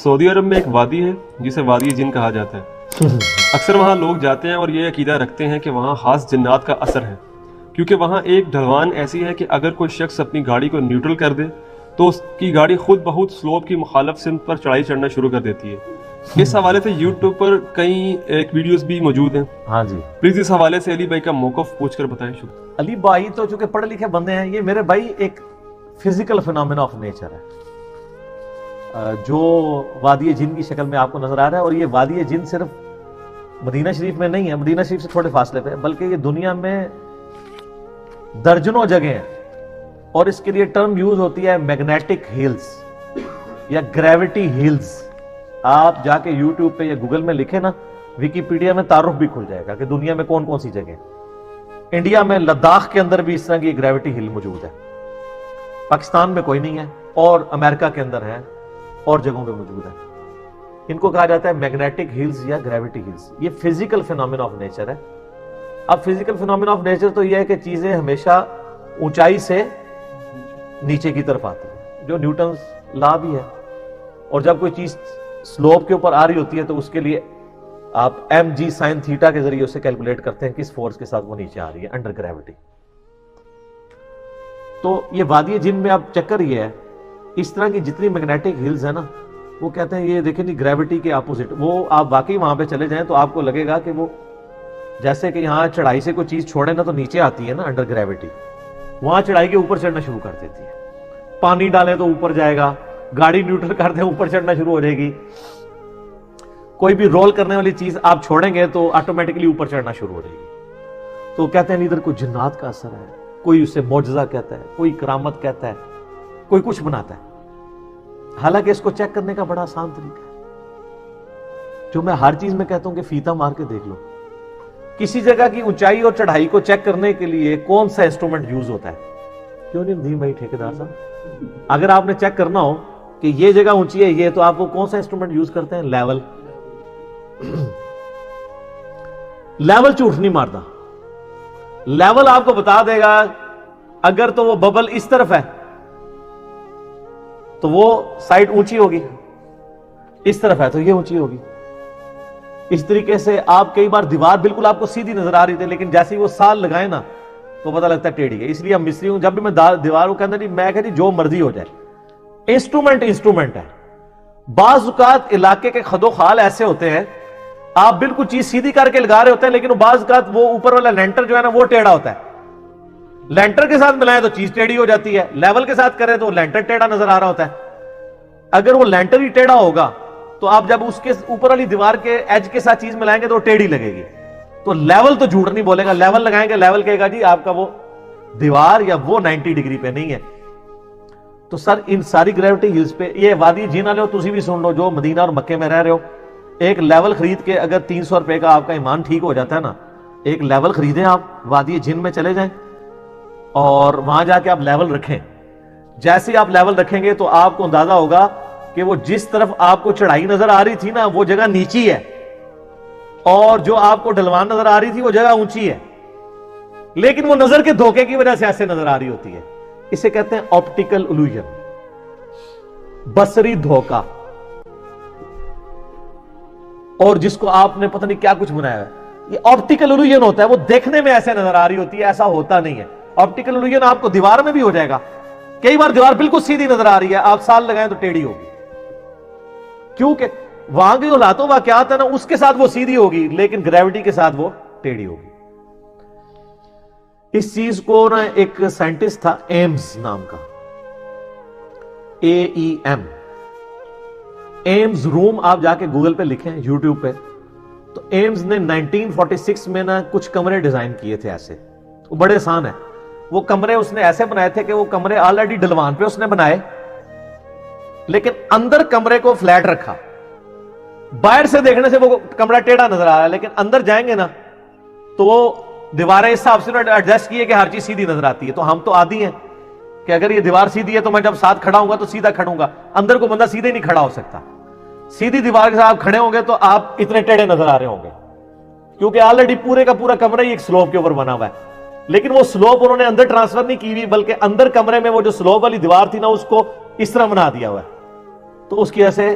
سعودی عرب میں ایک وادی ہے جسے وادی جن کہا جاتا ہے. اکثر وہاں لوگ جاتے ہیں اور یہ عقیدہ رکھتے ہیں کہ وہاں خاص جنات کا اثر ہے، کیونکہ وہاں ایک ڈھلوان ایسی ہے کہ اگر کوئی شخص اپنی گاڑی کو نیوٹرل کر دے تو اس کی گاڑی خود بہت سلوپ کی مخالف سمت پر چڑھائی چڑھنا شروع کر دیتی ہے. اس حوالے سے یوٹیوب پر کئی ایک ویڈیوز بھی موجود ہیں. ہاں جی، پلیز اس حوالے سے علی بھائی کا موقف پوچھ کر بتائیں. شکریہ. علی بھائی تو چونکہ پڑھے لکھے بندے ہیں، یہ میرے بھائی ایک فزیکل فینومینا آف نیچر ہے جو وادی جن کی شکل میں آپ کو نظر آ رہا ہے. اور یہ وادی جن صرف مدینہ شریف میں نہیں ہے، مدینہ شریف سے تھوڑے فاصلے پہ، بلکہ یہ دنیا میں درجنوں جگہ ہیں. اور اس کے لیے ٹرم یوز ہوتی ہے میگنیٹک ہلز یا گریوٹی ہلز. آپ جا کے یوٹیوب پہ یا گوگل میں لکھیں نا، ویکیپیڈیا میں تعارف بھی کھل جائے گا کہ دنیا میں کون کون سی جگہ. انڈیا میں لداخ کے اندر بھی اس طرح کی گریوٹی ہل موجود ہے، پاکستان میں کوئی نہیں ہے، اور امریکہ کے اندر ہے اور جگہوں پہ موجود ہے. ان کو کہا جاتا ہے میگنیٹک ہلز یا گریوٹی ہلز. یہ فزیکل فینومینا آف نیچر ہے. اب فزیکل فینومینا آف نیچر تو یہ ہے کہ چیزیں ہمیشہ اونچائی سے نیچے کی طرف آتی ہیں، جو نیوٹنز لا بھی ہے. اور جب کوئی چیز سلوپ کے اوپر آ رہی ہوتی ہے تو اس کے لیے آپ ایم جی سائن تھیٹا کے ذریعے اسے کیلکولیٹ کرتے ہیں کس فورس کے ساتھ وہ نیچے آ رہی ہے انڈر گریوٹی. تو یہ وادی جن میں اب چکر یہ ہے، اس طرح کی جتنی میگنیٹک ہلز ہے نا، وہ کہتے ہیں یہ دیکھیں جی گریوٹی کے اپوزٹ. وہ آپ واقعی وہاں پہ چلے جائیں تو آپ کو لگے گا کہ وہ جیسے کہ یہاں چڑھائی سے کوئی چیز چھوڑے نا تو نیچے آتی ہے نا انڈر گریوٹی، وہاں چڑھائی کے اوپر چڑھنا شروع کر دیتی ہے. پانی ڈالیں تو اوپر جائے گا، گاڑی نیوٹرل کر دیں اوپر چڑھنا شروع ہو جائے گی. کوئی بھی رول کرنے والی چیز آپ چھوڑیں گے تو آٹومیٹکلی اوپر چڑھنا شروع ہو جائے گی. تو کہتے ہیں ادھر کوئی جنات کا اثر ہے، کوئی اسے معجزہ کہتا ہے، کوئی کرامت کہتا ہے، کوئی کچھ بناتا ہے. حالانکہ اس کو چیک کرنے کا بڑا آسان طریقہ ہے، جو میں ہر چیز میں کہتا ہوں کہ فیتا مار کے دیکھ لو. کسی جگہ کی اونچائی اور چڑھائی کو چیک کرنے کے لیے کون سا انسٹرومنٹ یوز ہوتا ہے؟ کیوں نہیں دھی بھائی ٹھیکیدار صاحب؟ اگر آپ نے چیک کرنا ہو کہ یہ جگہ اونچی ہے یہ، تو آپ کو کون سا انسٹرومنٹ یوز کرتے ہیں؟ لیول. لیول جھوٹ نہیں مارتا. لیول آپ کو بتا دے گا اگر تو وہ ببل اس طرف ہے تو وہ سائڈ اونچی ہوگی، اس طرف ہے تو یہ اونچی ہوگی. اس طریقے سے آپ کئی بار دیوار بالکل آپ کو سیدھی نظر آ رہی تھی، لیکن جیسے ہی وہ سال لگائے نا تو پتہ لگتا ہے ٹیڑھی ہے. اس لیے ہم مستری ہوں، جب بھی میں دیوار کو کہتا نہیں، میں کہتی جو مرضی ہو جائے، انسٹرومنٹ ہے. بعض اوقات علاقے کے خد و خال ایسے ہوتے ہیں، آپ بالکل چیز سیدھی کر کے لگا رہے ہوتے ہیں، لیکن بعض اوقات وہ اوپر والا لینٹر جو ہے نا وہ ٹیڑھا ہوتا ہے. لینٹر کے ساتھ ملائیں تو چیز ٹیڑھی ہو جاتی ہے، لیول کے ساتھ کریں تو لینٹر ٹیڑھا نظر آ رہا ہوتا ہے. اگر وہ لینٹر ہی ٹیڑھا ہوگا تو آپ جب اس کے اوپر والی دیوار کے ایج کے ساتھ چیز ملائیں گے تو وہ ٹیڑھی لگے گی. تو لیول تو جھوٹ نہیں بولے گا. لیول لگائیں گے، لیول کہے گا جی آپ کا وہ دیوار یا وہ 90 ڈگری پہ نہیں ہے. تو سر ان ساری گریوٹی ہلز پہ یہ وادی جن والے ہو تسی بھی سن لو، جو مدینہ اور مکے میں رہ رہے ہو، ایک لیول خرید کے اگر 300 روپے کا آپ کا ایمان ٹھیک ہو جاتا ہے نا، ایک لیول خریدیں، آپ وادی جن میں چلے جائیں اور وہاں جا کے آپ لیول رکھیں. جیسے ہی آپ لیول رکھیں گے تو آپ کو اندازہ ہوگا کہ وہ جس طرف آپ کو چڑھائی نظر آ رہی تھی نا وہ جگہ نیچی ہے، اور جو آپ کو ڈھلوان نظر آ رہی تھی وہ جگہ اونچی ہے، لیکن وہ نظر کے دھوکے کی وجہ سے ایسے نظر آ رہی ہوتی ہے. اسے کہتے ہیں آپٹیکل الوژن، بصری دھوکا. اور جس کو آپ نے پتہ نہیں کیا کچھ بنایا ہے، یہ آپٹیکل الوژن ہوتا ہے. وہ دیکھنے میں ایسے نظر آ رہی ہوتی ہے، ایسا ہوتا نہیں ہے. آپٹیکل الوژن آپ کو دیوار میں بھی ہو جائے گا. کئی بار دیوار بالکل سیدھی نظر آ رہی ہے، آپ سال لگائیں تو ٹیڑھی ہوگی، کیونکہ وہاں کی حالاتوں واقعات ہے نا اس کے ساتھ وہ سیدھی ہوگی، لیکن گریوٹی کے ساتھ وہ ٹیڑھی ہوگی. اس چیز کو نا ایک سائنٹسٹ تھا ایمز نام کا، AEM، ایمز روم. آپ جا کے گوگل پہ لکھیں، یوٹیوب پہ، تو ایمز نے 1946 میں نا کچھ کمرے ڈیزائن کیے تھے ایسے. وہ بڑے آسان ہیں. وہ کمرے اس نے ایسے بنائے تھے کہ وہ کمرے آلریڈی ڈھلوان پہ اس نے بنائے، لیکن اندر کمرے کو فلیٹ رکھا. باہر سے دیکھنے سے وہ کمرہ ٹیڑھا نظر آ رہا ہے، لیکن اندر جائیں گے نا تو وہ دیواریں اس حساب سے ایڈجسٹ کیے کہ ہر چیز سیدھی نظر آتی ہے. تو ہم تو عادی ہیں کہ اگر یہ دیوار سیدھی ہے تو میں جب ساتھ کھڑا ہوں گا تو سیدھا کھڑوں گا. اندر کو بندہ سیدھے نہیں کھڑا ہو سکتا. سیدھی دیوار کے ساتھ آپ کھڑے ہوں گے تو آپ اتنے ٹیڑھے نظر آ رہے ہوں گے، کیونکہ آلریڈی پورے کا پورا کمرہ ہی ایک سلوپ کے اوپر بنا ہوا ہے. لیکن وہ سلوپ انہوں نے اندر ٹرانسفر نہیں کی ہوئی، بلکہ اندر کمرے میں وہ جو سلوپ والی دیوار تھی نا اس کو اس طرح بنا دیا ہوا ہے. تو اس کی وجہ سے